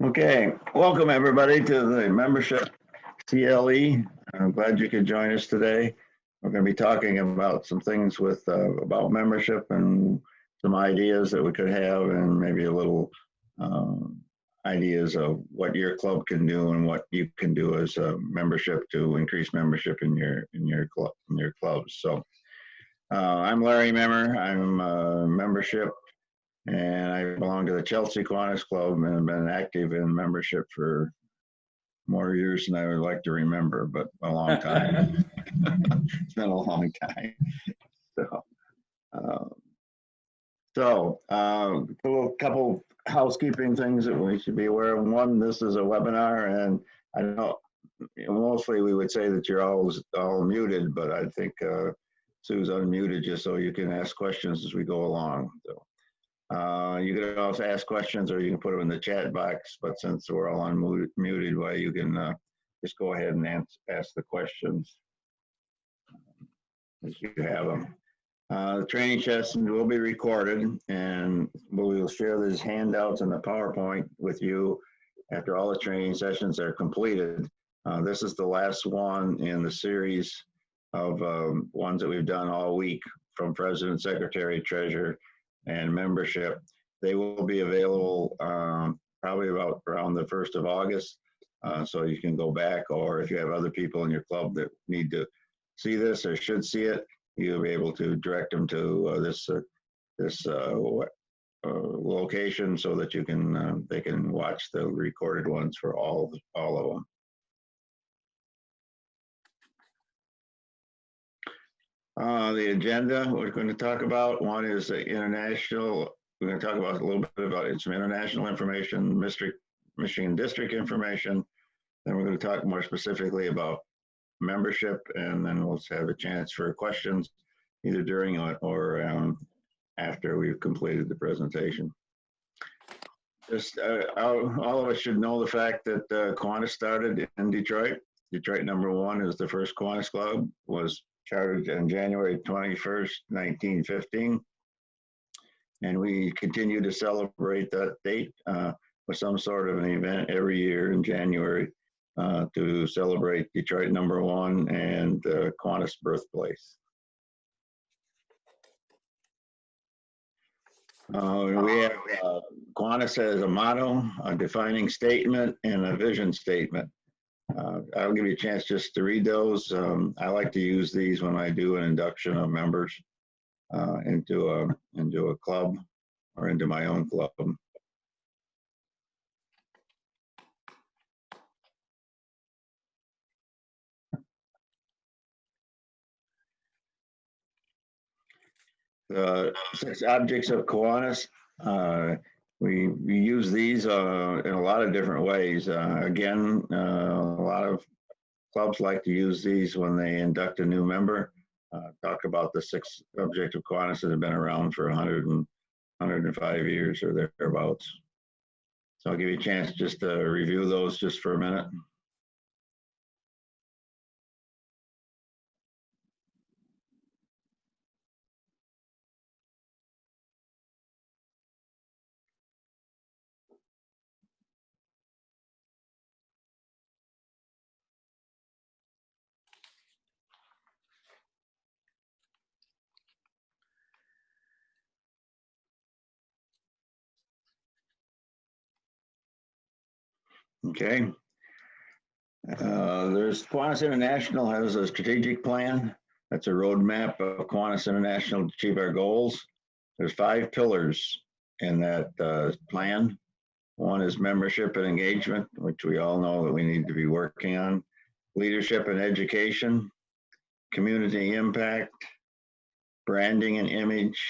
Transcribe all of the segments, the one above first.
Okay, welcome everybody to the membership CLE. I'm glad you could join us today. We're going to be talking about some things with about membership and some ideas that we could have, and maybe a little ideas of what your club can do and what you can do as a membership to increase membership in your clubs. So I'm Larry Memmer. I'm membership, and I belong to the Chelsea Kiwanis Club and have been active in membership for more years than I would like to remember, but a long time. It's been a long time. So, uh, a couple housekeeping things that we should be aware of. One, this is a webinar, and I know mostly we would say that you're all muted, but I think Sue's unmuted just so you can ask questions as we go along. So. You can also ask questions, or you can put them in the chat box, but since we're all unmuted, well, you can just go ahead and ask the questions as you have them. The training session will be recorded, and we will share these handouts and the PowerPoint with you after all the training sessions are completed. This is the last one in the series of ones that we've done all week, from President, Secretary, Treasurer, and membership. They will be available probably about around the 1st of August. So you can go back, or if you have other people in your club that need to see this or should see it, you'll be able to direct them to this location so that you can they can watch the recorded ones for all of them. The agenda we're going to talk about, one is international. We're going to talk about a little bit about some international information, Michigan district information. Then we're going to talk more specifically about membership, and then we'll have a chance for questions either during or after we've completed the presentation. Just all of us should know the fact that Kiwanis started in Detroit. Detroit #1 is the first Kiwanis club, was chartered on January 21st, 1915. And we continue to celebrate that date with some sort of an event every year in January to celebrate Detroit #1 and Kiwanis birthplace. We have Kiwanis has a motto, a defining statement, and a vision statement. I'll give you a chance just to read those. I like to use these when I do an induction of members into a club or into my own club. The 6 objects of Kiwanis. We use these in a lot of different ways. Again, a lot of clubs like to use these when they induct a new member. Talk about the 6 objects of Kiwanis that have been around for 105 years or thereabouts. So I'll give you a chance just to review those just for a minute. Okay. There's Kiwanis International has a strategic plan. That's a roadmap of Kiwanis International to achieve our goals. There's 5 pillars in that plan. One is membership and engagement, which we all know that we need to be working on. Leadership and education, community impact, branding and image,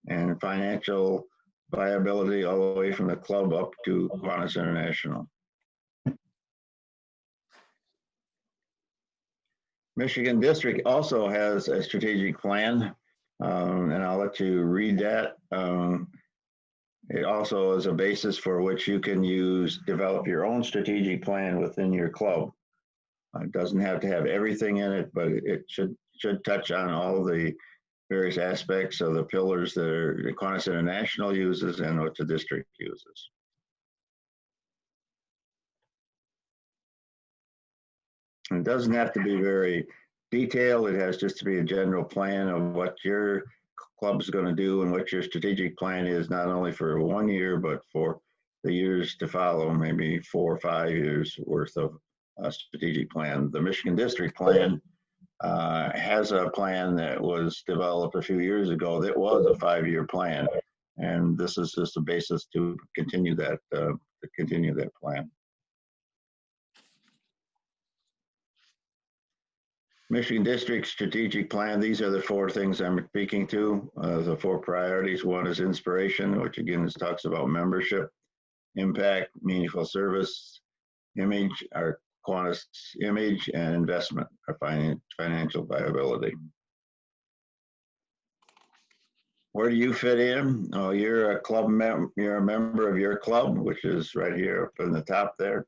and financial viability, all the way from the club up to Kiwanis International. Michigan District also has a strategic plan, and I'll let you read that. It also is a basis for which you can develop your own strategic plan within your club. It doesn't have to have everything in it, but it should touch on all the various aspects of the pillars that Kiwanis International uses and what the district uses. And it doesn't have to be very detailed. It has just to be a general plan of what your club's going to do and what your strategic plan is, not only for 1 year, but for the years to follow, maybe 4 or 5 years worth of strategic plan. The Michigan District Plan has a plan that was developed a few years ago that was a 5-year plan. And this is just a basis to continue that plan. Michigan District Strategic Plan, these are the 4 things I'm speaking to, the 4 priorities. One is inspiration, which again talks about membership, impact, meaningful service, image, our Kiwanis image, and investment, our financial viability. Where do you fit in? Oh, you're a member of your club, which is right here up in the top there.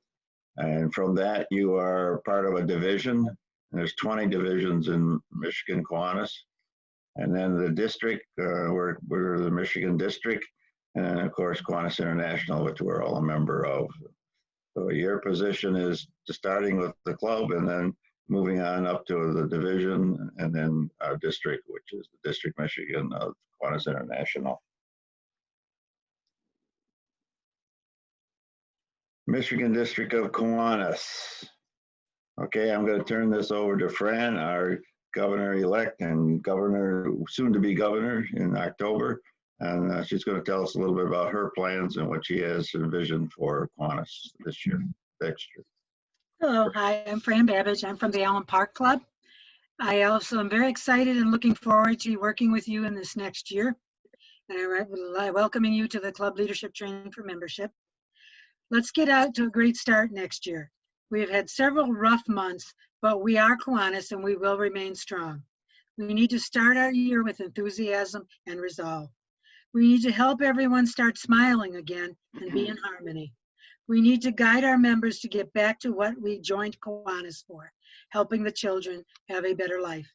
And from that, you are part of a division. There's 20 divisions in Michigan Kiwanis. And then the district, we're the Michigan District. And then, of course, Kiwanis International, which we're all a member of. So your position is starting with the club and then moving on up to the division and then our district, which is the District Michigan of Kiwanis International. Michigan District of Kiwanis. Okay, I'm going to turn this over to Fran, our governor-elect and soon-to-be governor in October. And she's going to tell us a little bit about her plans and what she has envisioned for Kiwanis this year, next year. Hello, hi, I'm Fran Babbage. I'm from the Allen Park Club. I also am very excited and looking forward to working with you in this next year. And I'm welcoming you to the Club Leadership Training for Membership. Let's get out to a great start next year. We have had several rough months, but we are Kiwanis and we will remain strong. We need to start our year with enthusiasm and resolve. We need to help everyone start smiling again and be in harmony. We need to guide our members to get back to what we joined Kiwanis for, helping the children have a better life.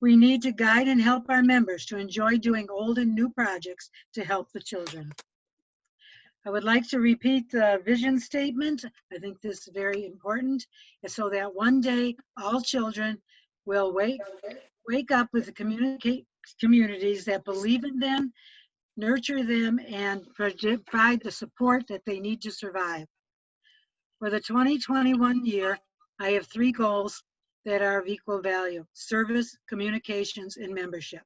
We need to guide and help our members to enjoy doing old and new projects to help the children. I would like to repeat the vision statement. I think this is very important, so that one day all children will wake up with the communities that believe in them, nurture them, and provide the support that they need to survive. For the 2021 year, I have 3 goals that are of equal value: service, communications, and membership.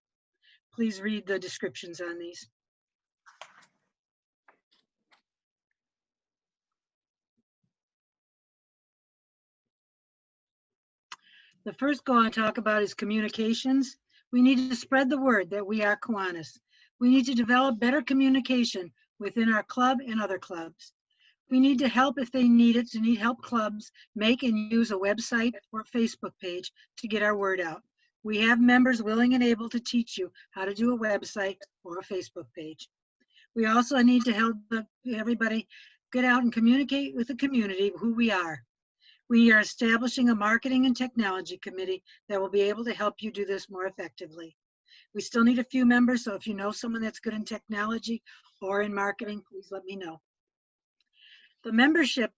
Please read the descriptions on these. The first goal I talk about is communications. We need to spread the word that we are Kiwanis. We need to develop better communication within our club and other clubs. We need to help if they need it, to need help clubs make and use a website or Facebook page to get our word out. We have members willing and able to teach you how to do a website or a Facebook page. We also need to help everybody get out and communicate with the community who we are. We are establishing a marketing and technology committee that will be able to help you do this more effectively. We still need a few members, so if you know someone that's good in technology or in marketing, please let me know. The membership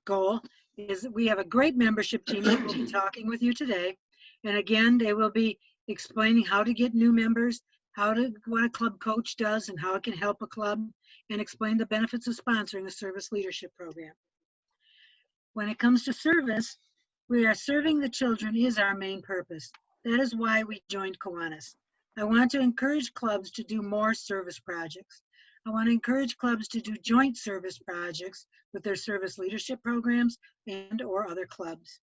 goal is that we have a great membership team that will be talking with you today. And again, they will be explaining how to get new members, what a club coach does and how it can help a club, and explain the benefits of sponsoring a service leadership program. When it comes to service, we are serving the children is our main purpose. That is why we joined Kiwanis. I want to encourage clubs to do more service projects. I want to encourage clubs to do joint service projects with their service leadership programs and or other clubs.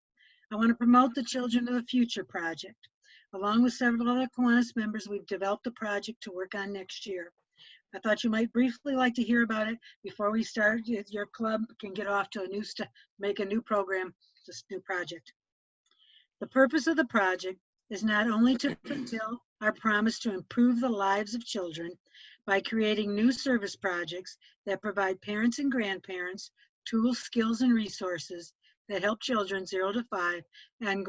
I want to promote the Children of the Future project. Along with several other Kiwanis members, we've developed a project to work on next year. I thought you might briefly like to hear about it before we start. Your club can get off to make a new program, this new project. The purpose of the project is not only to fulfill our promise to improve the lives of children by creating new service projects that provide parents and grandparents tools, skills, and resources that help children 0 to 5 and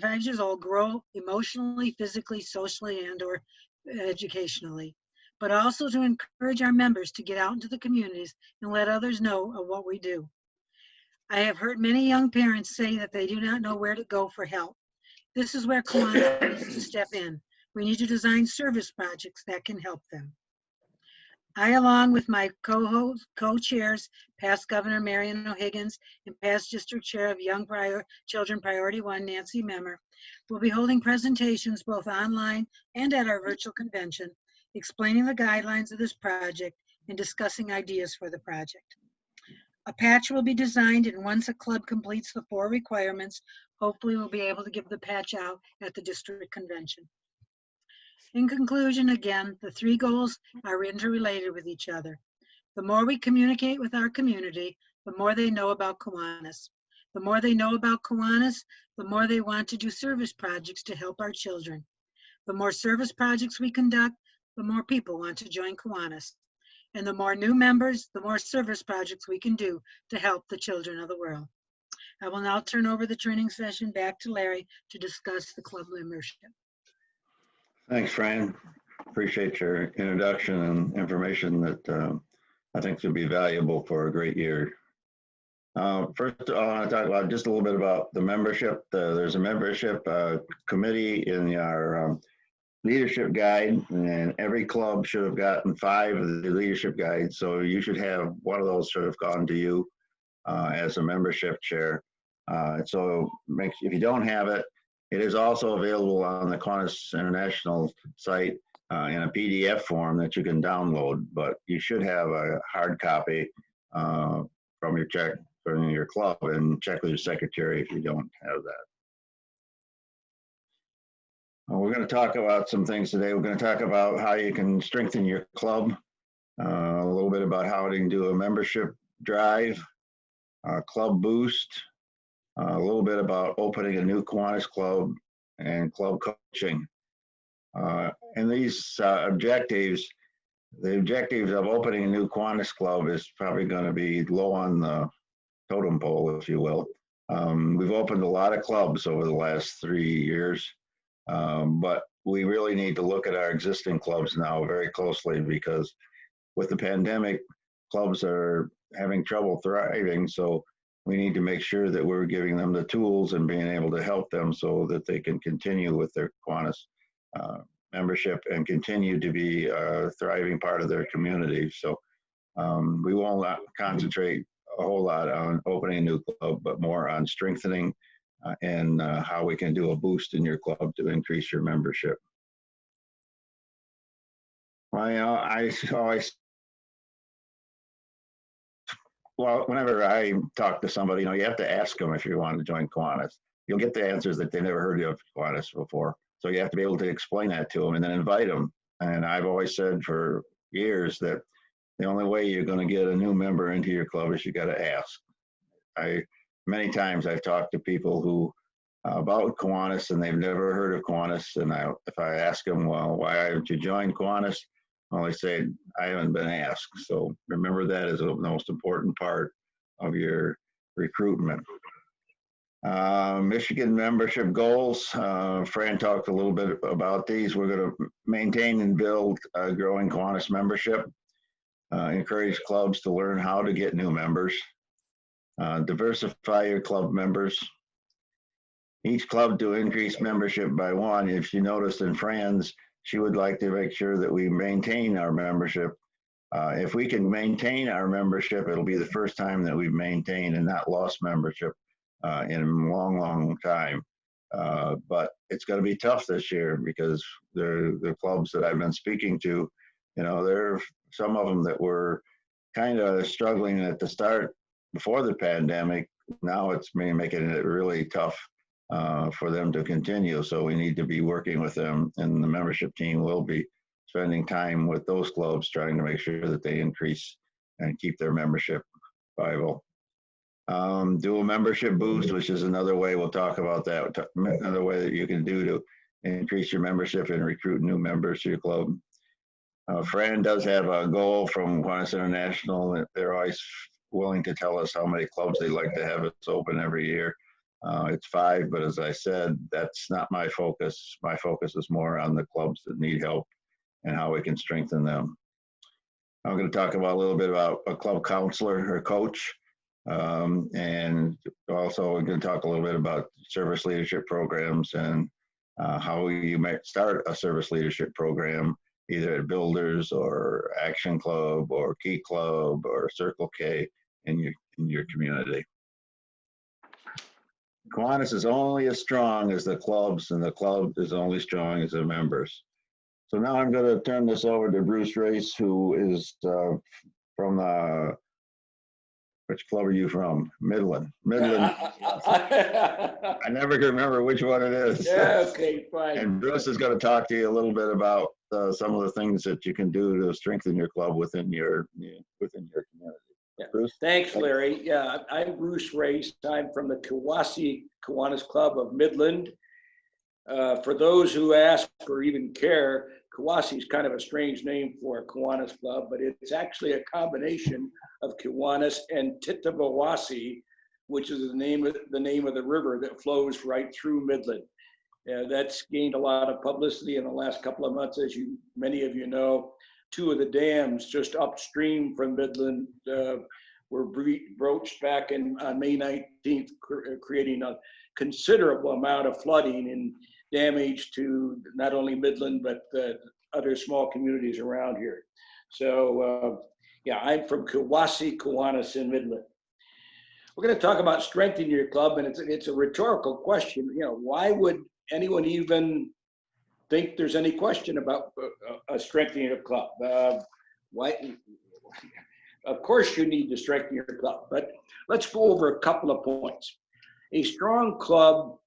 5 years old grow emotionally, physically, socially, and or educationally, but also to encourage our members to get out into the communities and let others know of what we do. I have heard many young parents say that they do not know where to go for help. This is where Kiwanis needs to step in. We need to design service projects that can help them. I, along with my co-chairs, past Governor Marion O'Higgins and past District Chair of Children Priority 1, Nancy Memmer, will be holding presentations both online and at our virtual convention, explaining the guidelines of this project and discussing ideas for the project. A patch will be designed, and once a club completes the 4 requirements, hopefully we'll be able to give the patch out at the district convention. In conclusion, again, the 3 goals are interrelated with each other. The more we communicate with our community, the more they know about Kiwanis. The more they know about Kiwanis, the more they want to do service projects to help our children. The more service projects we conduct, the more people want to join Kiwanis. And the more new members, the more service projects we can do to help the children of the world. I will now turn over the training session back to Larry to discuss the club membership. Thanks, Fran. Appreciate your introduction and information that I think will be valuable for a great year. First, I want to talk about just a little bit about the membership. There's a membership committee in our leadership guide, and every club should have gotten 5 of the leadership guides. So you should have one of those should have gone to you as a membership chair. So if you don't have it, it is also available on the Kiwanis International site in a PDF form that you can download, but you should have a hard copy from your club, and check with your secretary if you don't have that. We're going to talk about some things today. We're going to talk about how you can strengthen your club, a little bit about how you can do a membership drive, club boost, a little bit about opening a new Kiwanis club, and club coaching. And these objectives, the objectives of opening a new Kiwanis club is probably going to be low on the totem pole, if you will. We've opened a lot of clubs over the last 3 years. But we really need to look at our existing clubs now very closely, because with the pandemic, clubs are having trouble thriving. So we need to make sure that we're giving them the tools and being able to help them so that they can continue with their Kiwanis membership and continue to be a thriving part of their community. So we won't concentrate a whole lot on opening a new club, but more on strengthening and how we can do a boost in your club to increase your membership. Well, whenever I talk to somebody, you have to ask them if you want to join Kiwanis. You'll get the answers that they never heard of Kiwanis before. So you have to be able to explain that to them and then invite them. And I've always said for years that the only way you're going to get a new member into your club is you got to ask. Many times I've talked to people who about Kiwanis and they've never heard of Kiwanis, and if I ask them, well, why haven't you joined Kiwanis? Well, they say, I haven't been asked. So remember that as the most important part of your recruitment. Michigan membership goals. Fran talked a little bit about these. We're going to maintain and build a growing Kiwanis membership, encourage clubs to learn how to get new members, diversify your club members, each club to increase membership by 1. If you noticed in Fran's, she would like to make sure that we maintain our membership. If we can maintain our membership, it'll be the first time that we've maintained and not lost membership in a long, long time. But it's going to be tough this year because the clubs that I've been speaking to, there are some of them that were kind of struggling at the start before the pandemic. Now it's making it really tough for them to continue. So we need to be working with them, and the membership team will be spending time with those clubs trying to make sure that they increase and keep their membership viable. Do a membership boost, which is another way, we'll talk about that, another way that you can do to increase your membership and recruit new members to your club. Fran does have a goal from Kiwanis International. They're always willing to tell us how many clubs they'd like to have us open every year. It's 5, but as I said, that's not my focus. My focus is more on the clubs that need help and how we can strengthen them. I'm going to talk about a little bit about a club counselor or coach. And also we're going to talk a little bit about service leadership programs and how you might start a service leadership program, either at Builders or Action Club or Key Club or Circle K in your community. Kiwanis is only as strong as the clubs, and the club is only strong as the members. So now I'm going to turn this over to Bruce Race, who is from the, which club are you from? Midland. I never can remember which one it is. Yeah, okay, fine. And Bruce is going to talk to you a little bit about some of the things that you can do to strengthen your club within your community. Yeah. Bruce? Thanks, Larry. Yeah, I'm Bruce Race. I'm from the Kiwanis Club of Midland. For those who ask or even care, Kiwasi is kind of a strange name for a Kiwanis club, but it's actually a combination of Kiwanis and Tittawawasi, which is the name of the river that flows right through Midland. That's gained a lot of publicity in the last couple of months, as many of you know. Two of the dams just upstream from Midland were broached back on May 19th, creating a considerable amount of flooding and damage to not only Midland, but other small communities around here. So yeah, I'm from Kiwanis in Midland. We're going to talk about strengthening your club, and it's a rhetorical question. You know, why would anyone even think there's any question about strengthening your club? Why? Of course you need to strengthen your club, but let's go over a couple of points. A strong club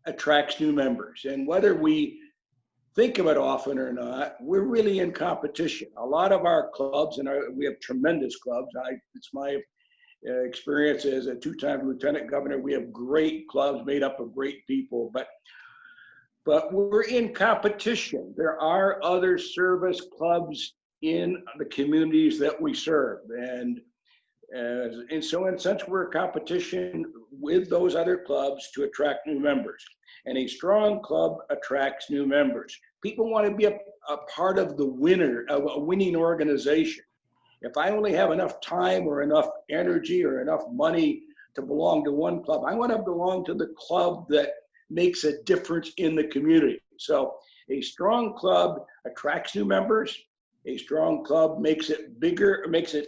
attracts new members, and whether we think of it often or not, we're really in competition. A lot of our clubs, and we have tremendous clubs. It's my experience as a two-time lieutenant governor. We have great clubs made up of great people, but we're in competition. There are other service clubs in the communities that we serve, and so in a sense, we're in competition with those other clubs to attract new members. And a strong club attracts new members. People want to be a part of a winning organization. If I only have enough time or enough energy or enough money to belong to one club, I want to belong to the club that makes a difference in the community. So a strong club attracts new members. A strong club makes it bigger, makes a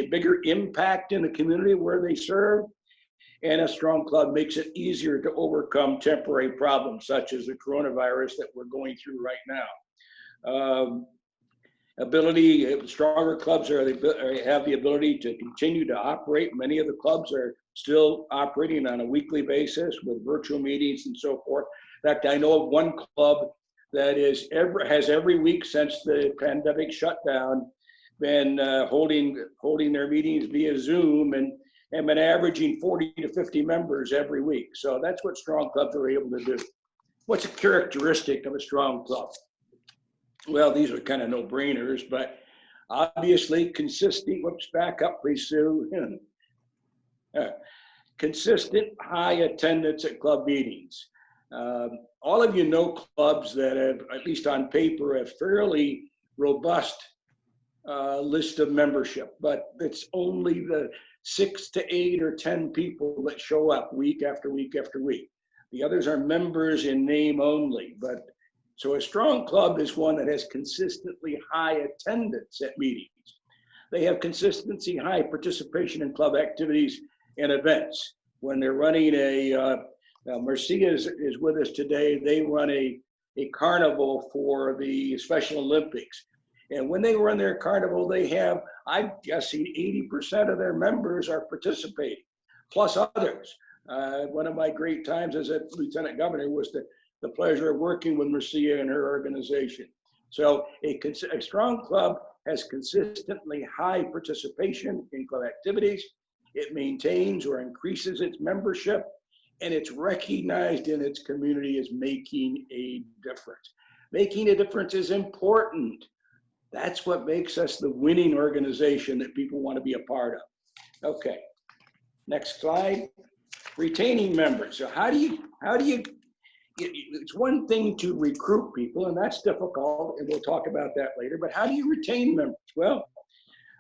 bigger impact in the community where they serve. And a strong club makes it easier to overcome temporary problems such as the coronavirus that we're going through right now. Stronger clubs have the ability to continue to operate. Many of the clubs are still operating on a weekly basis with virtual meetings and so forth. In fact, I know of one club that has every week since the pandemic shut down been holding their meetings via Zoom and been averaging 40 to 50 members every week. So that's what strong clubs are able to do. What's a characteristic of a strong club? Well, these are kind of no-brainers, but obviously consistent, back up, please, Sue. Consistent high attendance at club meetings. All of you know clubs that have, at least on paper, a fairly robust list of membership, but it's only the 6 to 8 or 10 people that show up week after week after week. The others are members in name only. So a strong club is one that has consistently high attendance at meetings. They have consistently high participation in club activities and events. When they're running Marcia is with us today. They run a carnival for the Special Olympics. And when they run their carnival, they have, I'm guessing 80% of their members are participating, plus others. One of my great times as a lieutenant governor was the pleasure of working with Marcia and her organization. So a strong club has consistently high participation in club activities. It maintains or increases its membership, and it's recognized in its community as making a difference. Making a difference is important. That's what makes us the winning organization that people want to be a part of. Okay, next slide. Retaining members. So how do you, it's one thing to recruit people, and that's difficult, and we'll talk about that later, but how do you retain members? Well,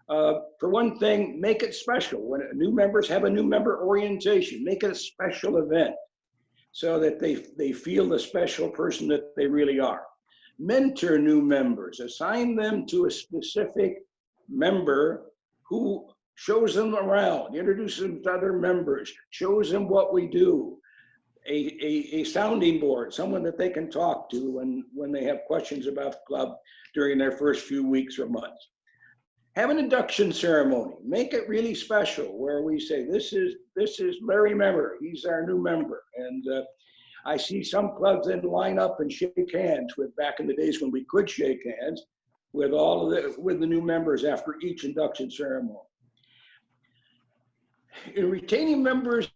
For one thing, make it special. When new members have a new member orientation, make it a special event so that they feel the special person that they really are. Mentor new members, assign them to a specific member who shows them around, introduces them to other members, shows them what we do. A sounding board, someone that they can talk to when they have questions about the club during their first few weeks or months. Have an induction ceremony. Make it really special where we say, this is Larry Member, he's our new member. And I see some clubs then line up and shake hands with, back in the days when we could shake hands, with with the new members after each induction ceremony. In retaining members,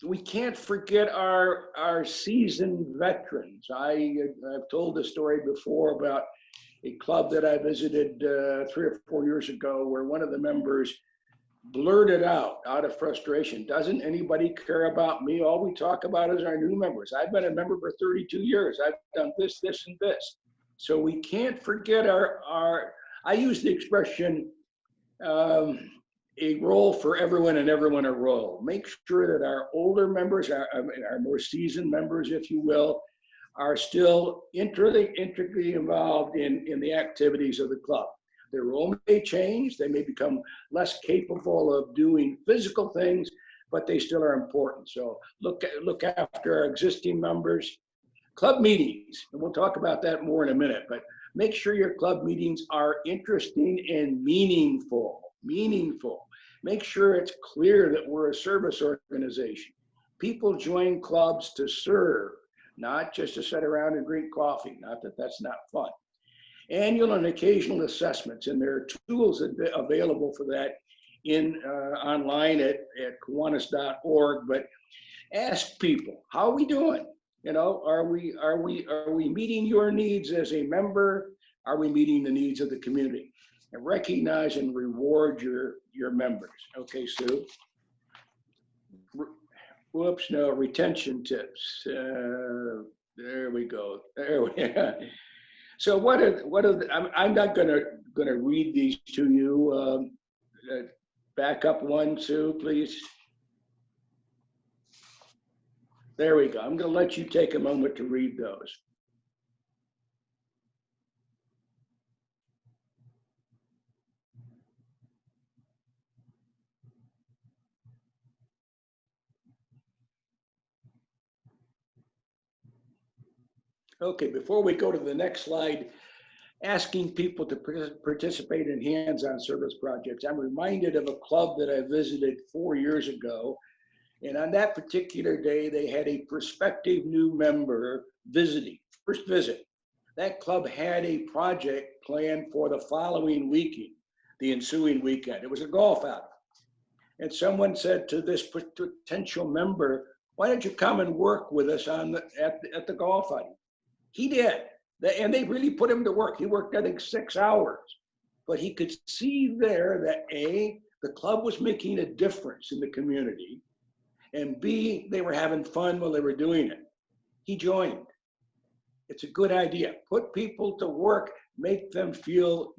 we can't forget our seasoned veterans. I've told the story before about a club that I visited 3 or 4 years ago, where one of the members blurted out of frustration, "Doesn't anybody care about me? All we talk about is our new members. I've been a member for 32 years. I've done this, this, and this." So we can't forget I use the expression, a role for everyone and everyone a role. Make sure that our older members, our more seasoned members, if you will, are still intricately involved in the activities of the club. Their role may change, they may become less capable of doing physical things, but they still are important. So look after our existing members. Club meetings, and we'll talk about that more in a minute, but make sure your club meetings are interesting and meaningful. Make sure it's clear that we're a service organization. People join clubs to serve, not just to sit around and drink coffee. Not that that's not fun. Annual and occasional assessments, and there are tools available for that online at Kiwanis.org. But ask people, how are we doing? You know, are we meeting your needs as a member? Are we meeting the needs of the community? And recognize and reward your members. Okay, Sue. Whoops, no, retention tips. There we go. There we go. So I'm not gonna read these to you. Back up one, Sue, please. There we go. I'm gonna let you take a moment to read those. Okay, before we go to the next slide, asking people to participate in hands-on service projects. I'm reminded of a club that I visited 4 years ago. And on that particular day, they had a prospective new member visiting, first visit. That club had a project planned for the following weekend, the ensuing weekend. It was a golf outing. And someone said to this potential member, "Why don't you come and work with us at the golf outing?" He did, and they really put him to work. He worked, I think, 6 hours, but he could see there that A, the club was making a difference in the community, and B, they were having fun while they were doing it. He joined. It's a good idea. Put people to work, make them feel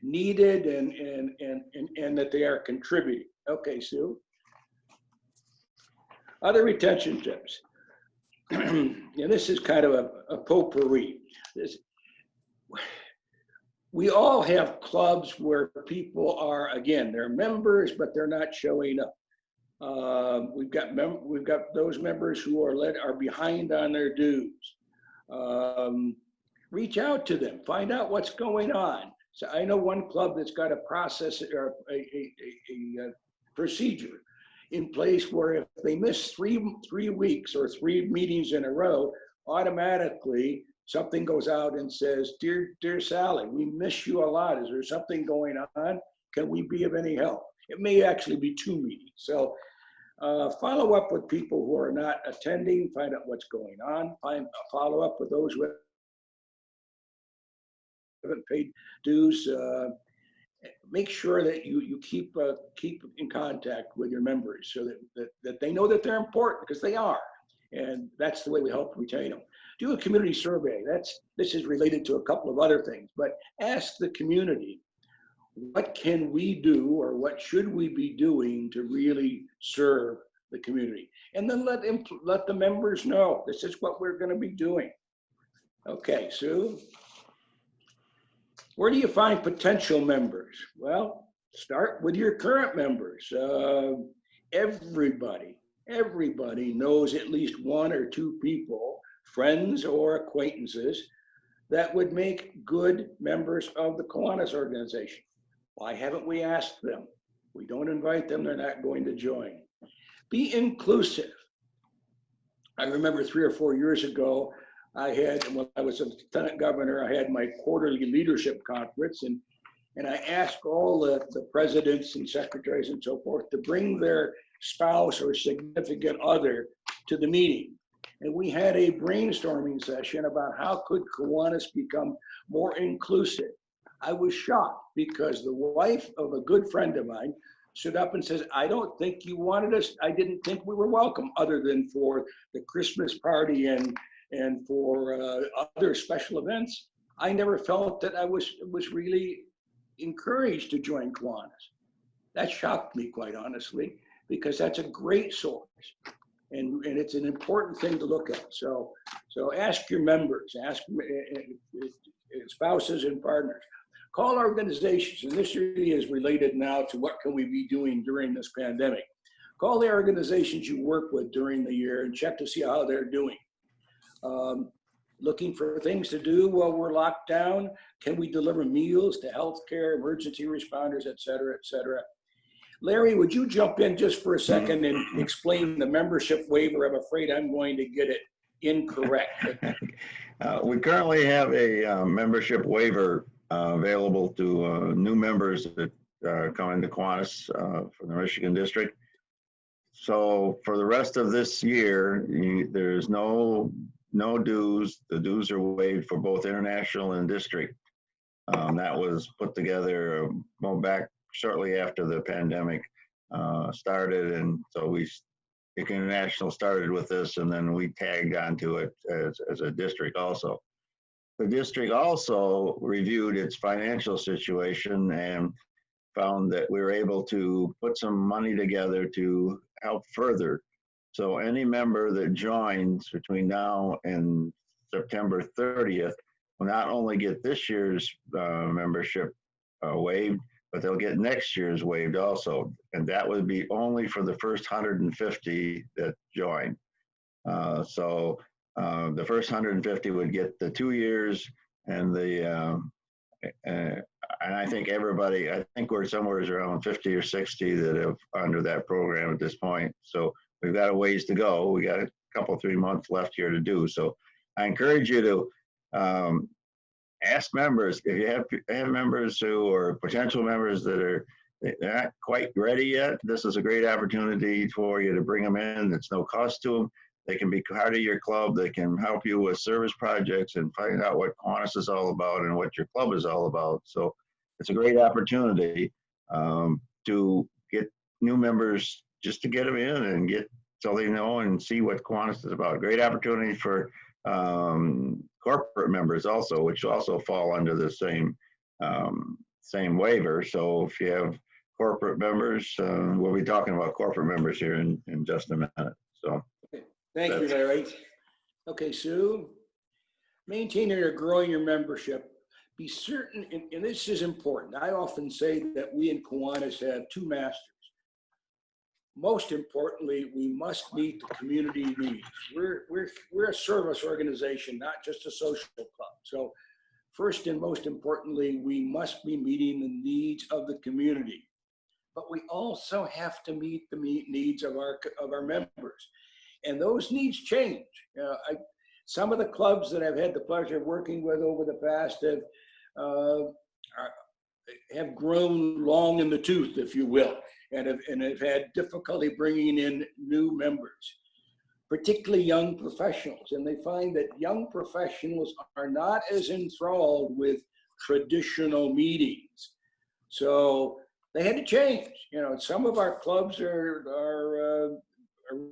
needed and that they are contributing. Okay, Sue. Other retention tips. And this is kind of a potpourri. We all have clubs where people are, again, they're members, but they're not showing up. We've got those members who are behind on their dues. Reach out to them, find out what's going on. So I know one club that's got a process or a procedure in place where if they miss three weeks or 3 meetings in a row, automatically something goes out and says, dear Sally, we miss you a lot. Is there something going on? Can we be of any help? It may actually be 2 meetings. So follow up with people who are not attending, find out what's going on, follow up with those who haven't paid dues. Make sure that you keep in contact with your members so that they know that they're important, because they are. And that's the way we help retain them. Do a community survey. This is related to a couple of other things, but ask the community, what can we do or what should we be doing to really serve the community? And then let the members know this is what we're going to be doing. Okay, Sue, where do you find potential members? Well, start with your current members. Everybody knows at least one or two people, friends or acquaintances, that would make good members of the Kiwanis organization. Why haven't we asked them? We don't invite them, they're not going to join. Be inclusive. I remember 3 or 4 years ago, when I was a lieutenant governor, I had my quarterly leadership conference, and I asked all the presidents and secretaries and so forth to bring their spouse or significant other to the meeting. And we had a brainstorming session about how could Kiwanis become more inclusive. I was shocked because the wife of a good friend of mine stood up and says, I don't think you wanted us, I didn't think we were welcome other than for the Christmas party and for other special events. I never felt that I was really encouraged to join Kiwanis. That shocked me, quite honestly, because that's a great source. And it's an important thing to look at. So ask your members, ask spouses and partners. Call organizations, and this really is related now to what can we be doing during this pandemic. Call the organizations you work with during the year and check to see how they're doing. Looking for things to do while we're locked down. Can we deliver meals to healthcare, emergency responders, et cetera, et cetera? Larry, would you jump in just for a second and explain the membership waiver? I'm afraid I'm going to get it incorrect. We currently have a membership waiver available to new members that come into Kiwanis from the Michigan District. So for the rest of this year, there's no dues. The dues are waived for both international and district. That was put together back shortly after the pandemic started, and so international started with this, and then we tagged onto it as a district also. The district also reviewed its financial situation and found that we were able to put some money together to help further. So any member that joins between now and September 30th will not only get this year's membership waived, but they'll get next year's waived also. And that would be only for the first 150 that join. So the first 150 would get the 2 years, and and I think we're somewhere around 50 or 60 that have under that program at this point. So we've got a ways to go. We got a couple, 3 months left here to do. So I encourage you to ask members, if you have members who are potential members they're not quite ready yet, this is a great opportunity for you to bring them in. It's no cost to them. They can be part of your club. They can help you with service projects and find out what Kiwanis is all about and what your club is all about. So it's a great opportunity to get new members, just to get them in and get so they know and see what Kiwanis is about. Great opportunity for corporate members also, which also fall under the same waiver. So if you have corporate members, we'll be talking about corporate members here in just a minute. So thank you, Larry. Okay, Sue, maintaining or growing your membership. Be certain, and this is important. I often say that we in Kiwanis have two masters. Most importantly, we must meet the community needs. We're a service organization, not just a social club. So first and most importantly, we must be meeting the needs of the community. But we also have to meet the needs of our members. And those needs change. Some of the clubs that I've had the pleasure of working with over the past have grown long in the tooth, if you will, and have had difficulty bringing in new members, particularly young professionals. And they find that young professionals are not as enthralled with traditional meetings. So they had to change. Some of our clubs are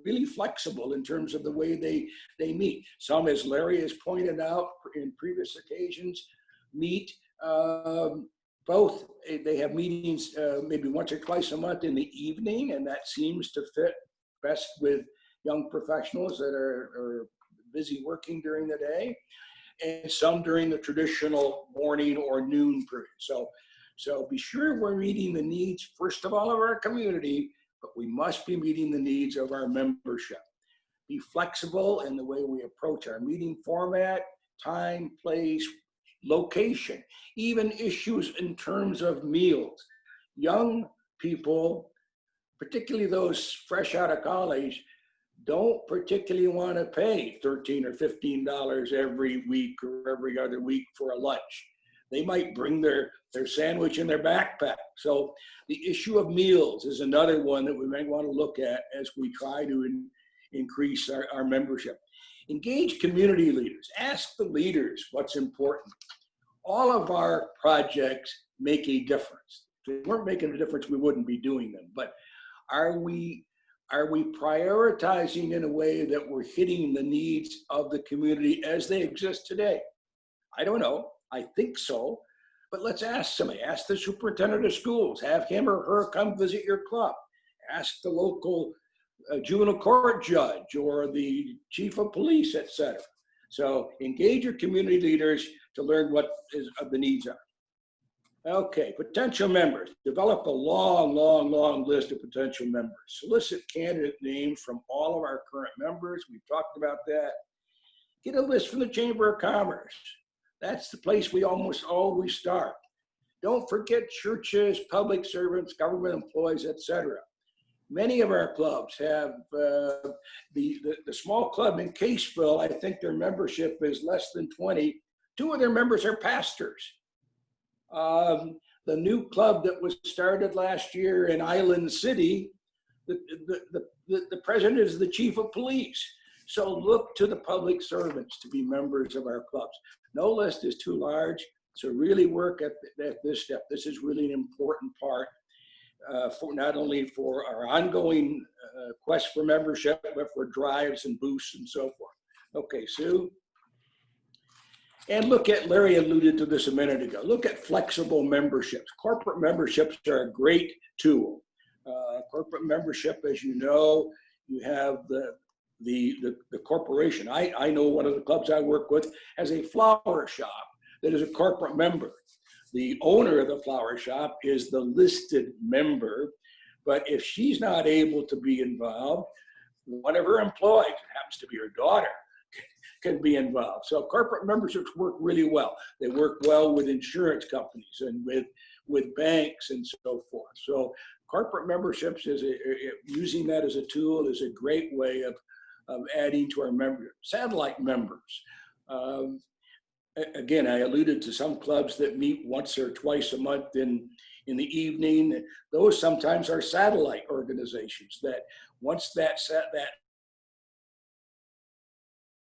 really flexible in terms of the way they meet. Some, as Larry has pointed out in previous occasions, meet both, they have meetings maybe once or twice a month in the evening, and that seems to fit best with young professionals that are busy working during the day, and some during the traditional morning or noon period. So be sure we're meeting the needs, first of all, of our community, but we must be meeting the needs of our membership. Be flexible in the way we approach our meeting format, time, place, location, even issues in terms of meals. Young people, particularly those fresh out of college, don't particularly want to pay $13 or $15 every week or every other week for a lunch. They might bring their sandwich in their backpack. So the issue of meals is another one that we might want to look at as we try to increase our membership. Engage community leaders. Ask the leaders what's important. All of our projects make a difference. If they weren't making a difference, we wouldn't be doing them. But are we prioritizing in a way that we're hitting the needs of the community as they exist today? I don't know. I think so. But let's ask somebody. Ask the superintendent of schools. Have him or her come visit your club. Ask the local juvenile court judge or the chief of police, etc. So engage your community leaders to learn what the needs are. Okay, potential members. Develop a long list of potential members. Solicit candidate names from all of our current members. We've talked about that. Get a list from the Chamber of Commerce. That's the place we almost always start. Don't forget churches, public servants, government employees, etc. Many of our clubs have the small club in Caseville. I think their membership is less than 20. 2 of their members are pastors. The new club that was started last year in Island City, the president is the chief of police. So look to the public servants to be members of our clubs. No list is too large, so really work at this step. This is really an important part for not only for our ongoing quest for membership, but for drives and boosts and so forth. Okay, Sue. And look at, Larry alluded to this a minute ago, look at flexible memberships. Corporate memberships are a great tool. Corporate membership, as you know, you have the corporation. I know one of the clubs I work with has a flower shop that is a corporate member. The owner of the flower shop is the listed member, but if she's not able to be involved, one of her employees, it happens to be her daughter, can be involved. So corporate memberships work really well. They work well with insurance companies and with banks and so forth. So corporate memberships using that as a tool is a great way of adding to our members. Satellite members. Again, I alluded to some clubs that meet once or twice a month in the evening. Those sometimes are satellite organizations that once that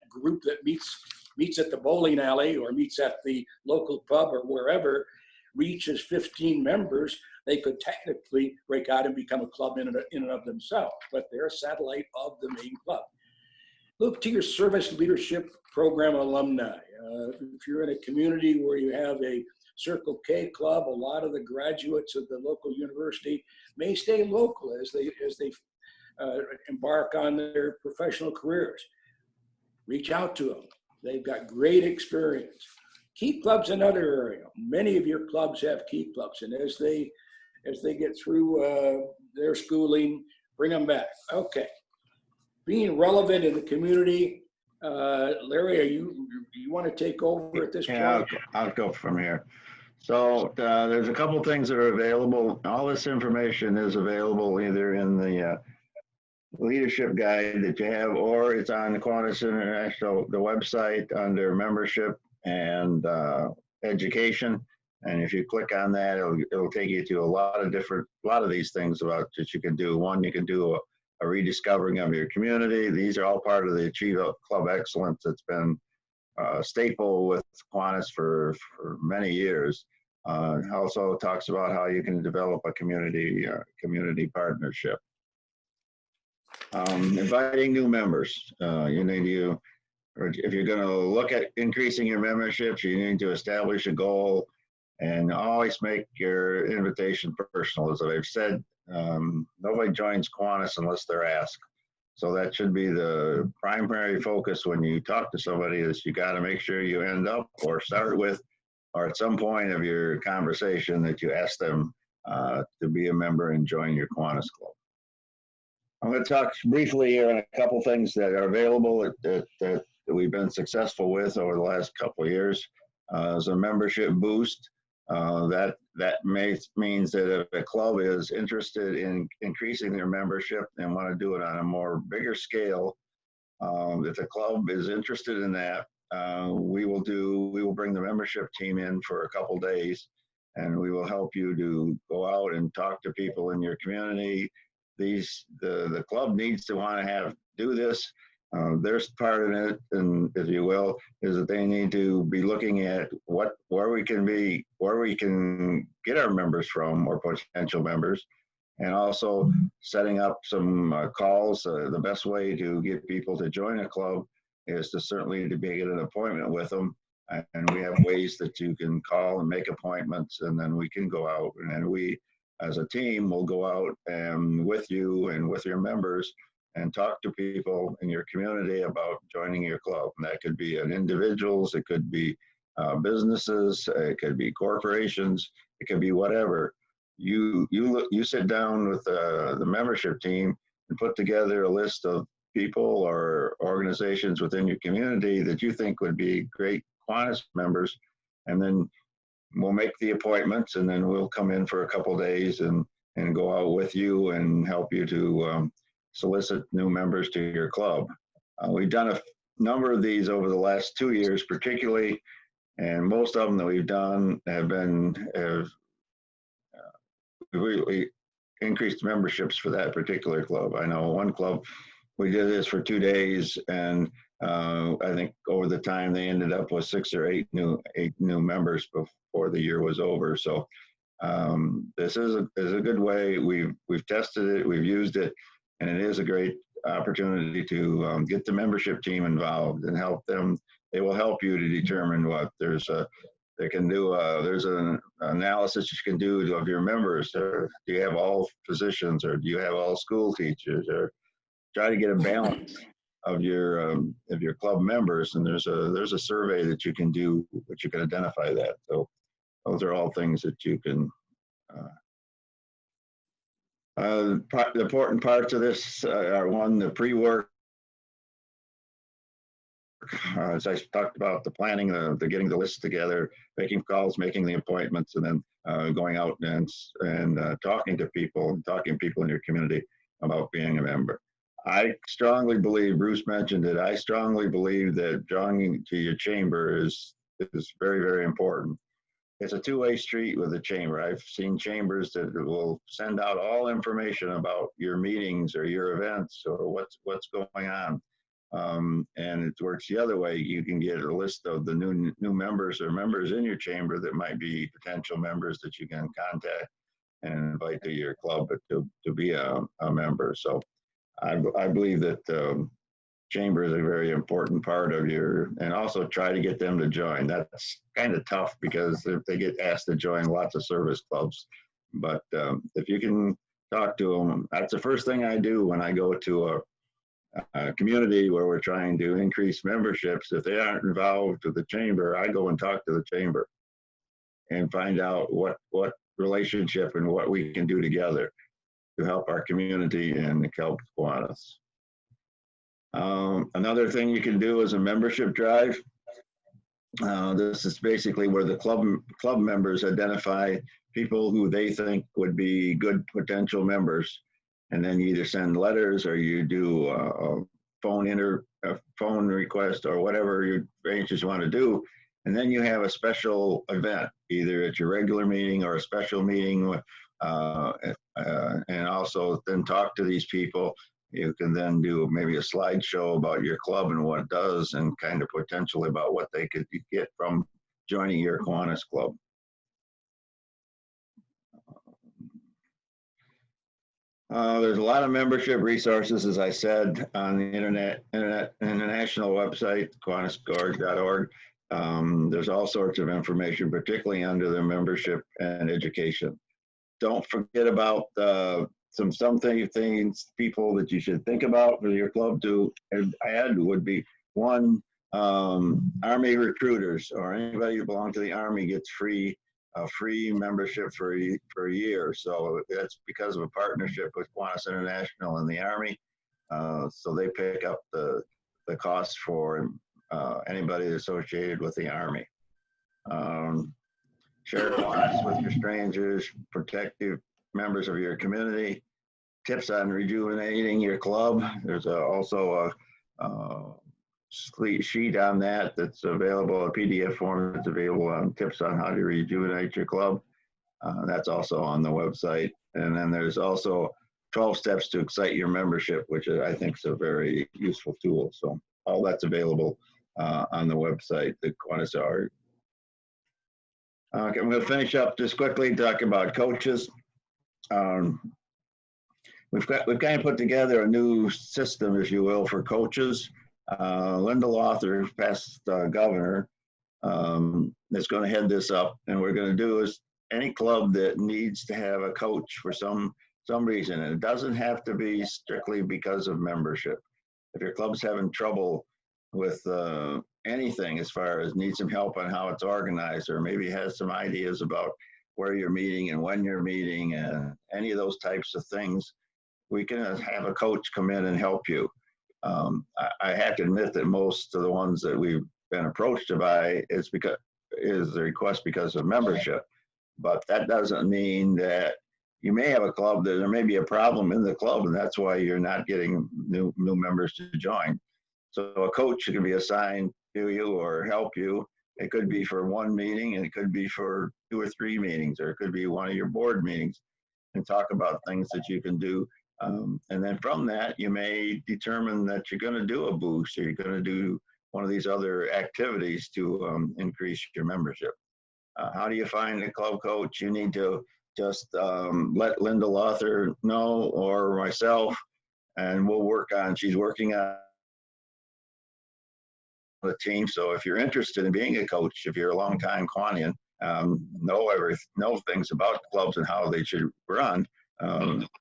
group that meets at the bowling alley or meets at the local pub or wherever reaches 15 members, they could technically break out and become a club in and of themselves, but they're a satellite of the main club. Look to your service leadership program alumni. If you're in a community where you have a Circle K club, a lot of the graduates of the local university may stay local as they embark on their professional careers. Reach out to them. They've got great experience. Key clubs, another area. Many of your clubs have key clubs, and as they get through their schooling, bring them back. Okay. Being relevant in the community. Larry, you want to take over at this point? Yeah, I'll go from here. So there's a couple things that are available. All this information is available either in the leadership guide that you have, or it's on the Kiwanis International, the website under membership and education. And if you click on that, it'll take you to a lot of these things about that you can do. One, you can do a rediscovering of your community. These are all part of the Achieve Club Excellence that's been a staple with Kiwanis for many years. Also talks about how you can develop a community partnership. Inviting new members. Or if you're going to look at increasing your memberships, you need to establish a goal And always make your invitation personal. As I've said, nobody joins Kiwanis unless they're asked. So that should be the primary focus when you talk to somebody, is you got to make sure you end up or start with, or at some point of your conversation, that you ask them to be a member and join your Kiwanis Club. I'm going to talk briefly here on a couple things that are available that we've been successful with over the last couple of years. As a membership boost, that means that if a club is interested in increasing their membership and want to do it on a more bigger scale, if the club is interested in that, we will bring the membership team in for a couple days, and we will help you to go out and talk to people in your community. The club needs to want to do this. There's part in it, and if you will, is that they need to be looking at where we can get our members from, or potential members, and also setting up some calls. The best way to get people to join a club is to certainly to get an appointment with them, and we have ways that you can call and make appointments, and then we can go out, and then we, as a team, will go out and with you and with your members and talk to people in your community about joining your club. And that could be individuals, it could be businesses, it could be corporations, it could be whatever. You sit down with the membership team and put together a list of people or organizations within your community that you think would be great Kiwanis members, and then we'll make the appointments, and then we'll come in for a couple days and go out with you and help you to solicit new members to your club. We've done a number of these over the last 2 years, particularly, and most of them that we've done have really increased memberships for that particular club. I know one club, we did this for 2 days, and I think over the time they ended up with 6 or 8 new members before the year was over. So this is a good way. We've tested it, we've used it, and it is a great opportunity to get the membership team involved and help them. They will help you to determine what there's an analysis you can do of your members. Do you have all physicians, or do you have all school teachers, or try to get a balance of your club members. And there's a survey that you can do, which you can identify that. So those are all things that you can. The important parts of this are, one, the pre-work. As I talked about, the planning, the getting the list together, making calls, making the appointments, and then going out and talking to people in your community about being a member. I strongly believe, Bruce mentioned it, I strongly believe that joining to your chamber is very, very important. It's a two-way street with the chamber. I've seen chambers that will send out all information about your meetings or your events or what's going on. And it works the other way. You can get a list of the new members or members in your chamber that might be potential members that you can contact and invite to your club to be a member. So I believe that chamber is a very important part of and also try to get them to join. That's kind of tough because if they get asked to join lots of service clubs. But if you can talk to them, that's the first thing I do when I go to a community where we're trying to increase memberships. If they aren't involved with the chamber, I go and talk to the chamber and find out what relationship and what we can do together to help our community and help Kiwanis. Another thing you can do is a membership drive. This is basically where the club members identify people who they think would be good potential members, and then you either send letters or you do a phone request or whatever your arrangements you want to do, and then you have a special event, either at your regular meeting or a special meeting, and also then talk to these people. You can then do maybe a slideshow about your club and what it does, and kind of potentially about what they could get from joining your Kiwanis club. There's a lot of membership resources, as I said, on the international website, kiwanisorg.org. There's all sorts of information, particularly under the membership and education. Don't forget about some things, people that you should think about for your club to add would be one, Army recruiters or anybody who belongs to the Army gets free membership for a year. So that's because of a partnership with Kiwanis International and the Army. So they pick up the cost for anybody associated with the Army. Share Kiwanis with your strangers, protective members of your community, tips on rejuvenating your club. There's also a sheet on that that's available, a PDF form that's available on tips on how to rejuvenate your club. That's also on the website. And then there's also 12 steps to excite your membership, which I think is a very useful tool. So all that's available on the website, the Kiwanis are. Okay, I'm going to finish up just quickly talking about coaches. We've kind of put together a new system, if you will, for coaches. Linda Lothar, past governor, is going to head this up, and what we're going to do is any club that needs to have a coach for some reason, and it doesn't have to be strictly because of membership. If your club's having trouble with anything as far as need some help on how it's organized, or maybe has some ideas about where you're meeting and when you're meeting and any of those types of things, we can have a coach come in and help you. I have to admit that most of the ones that we've been approached by is the request because of membership, but that doesn't mean that you may have a club that there may be a problem in the club, and that's why you're not getting new members to join. So a coach can be assigned to you or help you. It could be for one meeting, and it could be for 2 or 3 meetings, or it could be one of your board meetings, and talk about things that you can do. And then from that, you may determine that you're going to do a boost, or you're going to do one of these other activities to increase your membership. How do you find a club coach? You need to just let Linda Lothar know, or myself, and we'll work on, she's working on the team. So if you're interested in being a coach, if you're a longtime Kiwanian, know things about clubs and how they should run,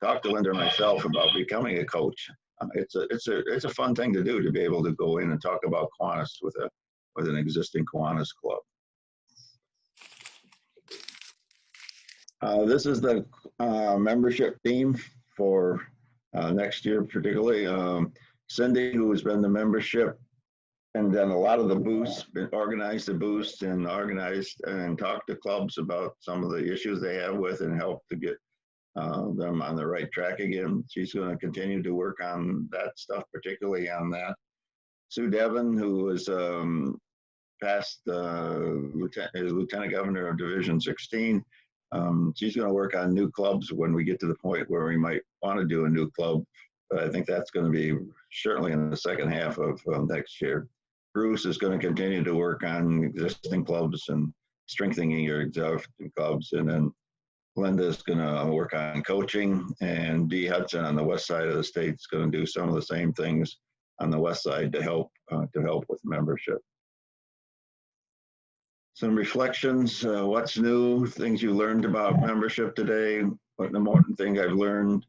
talk to Linda or myself about becoming a coach. It's a fun thing to do, to be able to go in and talk about Kiwanis with an existing Kiwanis club. This is the membership theme for next year, particularly. Cindy, who has been the membership and done a lot of the boosts, organized the boosts and talked to clubs about some of the issues they have with, and help to get them on the right track again. She's going to continue to work on that stuff, particularly on that. Sue Devon, who was past lieutenant governor of Division 16, she's going to work on new clubs when we get to the point where we might want to do a new club. But I think that's going to be certainly in the second half of next year. Bruce is going to continue to work on existing clubs and strengthening your existing clubs. And then Linda is going to work on coaching, and Dee Hudson on the west side of the state is going to do some of the same things on the west side to help with membership. Some reflections, what's new, things you learned about membership today, what the important thing I've learned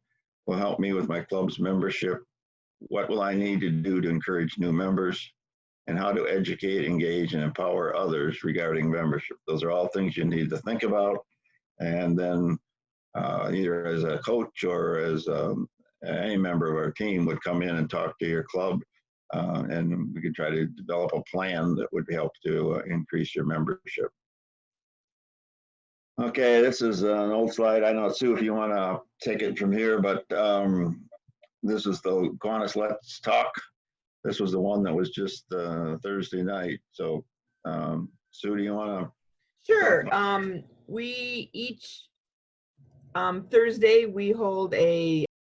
will help me with my club's membership, what will I need to do to encourage new members, and how to educate, engage, and empower others regarding membership. Those are all things you need to think about. And then either as a coach or as any member of our team would come in and talk to your club, and we could try to develop a plan that would help to increase your membership. Okay, this is an old slide. I know, Sue, if you want to take it from here, but this is the Kiwanis Let's Talk. This was the one that was just Thursday night. So, Sue, do you want to? Sure. We each Thursday we hold a